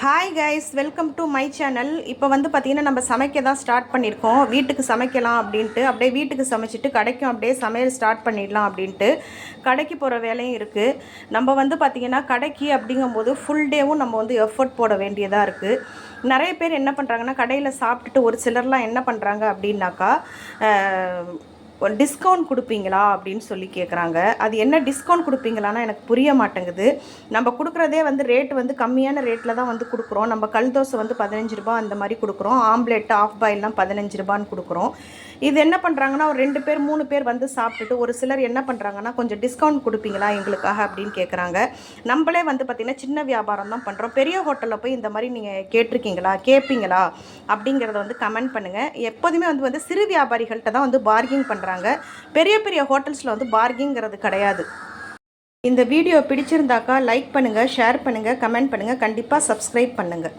Hi guys, welcome to my channel. இப்போ வந்து பார்த்திங்கன்னா நம்ம சமைக்க தான் ஸ்டார்ட் பண்ணியிருக்கோம். வீட்டுக்கு சமைக்கலாம் அப்படின்ட்டு அப்படியே வீட்டுக்கு சமைச்சிட்டு கடைக்கும் அப்படியே சமையல் ஸ்டார்ட் பண்ணிடலாம் அப்படின்ட்டு கடைக்கு போகிற வேலையும் இருக்குது. நம்ம வந்து பார்த்திங்கன்னா கடைக்கு அப்படிங்கும்போது ஃபுல் டேவும் நம்ம வந்து எஃபர்ட் போட வேண்டியதாக இருக்குது. நிறைய பேர் என்ன பண்ணுறாங்கன்னா கடையில் சாப்பிட்டுட்டு ஒரு சிலர்லாம் என்ன பண்ணுறாங்க அப்படின்னாக்கா டிஸ்கவுண்ட் கொடுப்பீங்களா அப்படின்னு சொல்லி கேட்குறாங்க. அது என்ன டிஸ்கவுண்ட் கொடுப்பீங்களான்னா எனக்கு புரிய மாட்டேங்குது. நம்ம கொடுக்குறதே வந்து ரேட்டு வந்து கம்மியான ரேட்டில் தான் வந்து கொடுக்குறோம். நம்ம கல் தோசை வந்து 15 ரூபா அந்த மாதிரி கொடுக்குறோம். ஆம்லேட் ஆஃப் பாயில்லாம் 15 ரூபான்னு கொடுக்குறோம். இது என்ன பண்ணுறாங்கன்னா ஒரு 2 பேர் 3 பேர் வந்து சாப்பிட்டுட்டு ஒரு சிலர் என்ன பண்ணுறாங்கன்னா கொஞ்சம் டிஸ்கவுண்ட் கொடுப்பீங்களா எங்களுக்காக அப்படின்னு கேட்குறாங்க. நம்மளே வந்து பார்த்திங்கன்னா சின்ன வியாபாரம் தான் பண்ணுறோம். பெரிய ஹோட்டலில் போய் இந்த மாதிரி நீங்கள் கேட்பீங்களா அப்படிங்கிறத வந்து கமெண்ட் பண்ணுங்கள். எப்போதுமே வந்து சிறு வியாபாரிகள்கிட்ட தான் வந்து பார்கிங் பண்ணுறாங்க. பெரிய பெரிய ஹோட்டல்ஸில் வந்து பார்கிங்கிறது கிடையாது. இந்த வீடியோ பிடிச்சிருந்தாக்கா லைக் பண்ணுங்கள், ஷேர் பண்ணுங்கள், கமெண்ட் பண்ணுங்கள், கண்டிப்பாக சப்ஸ்கிரைப் பண்ணுங்கள்.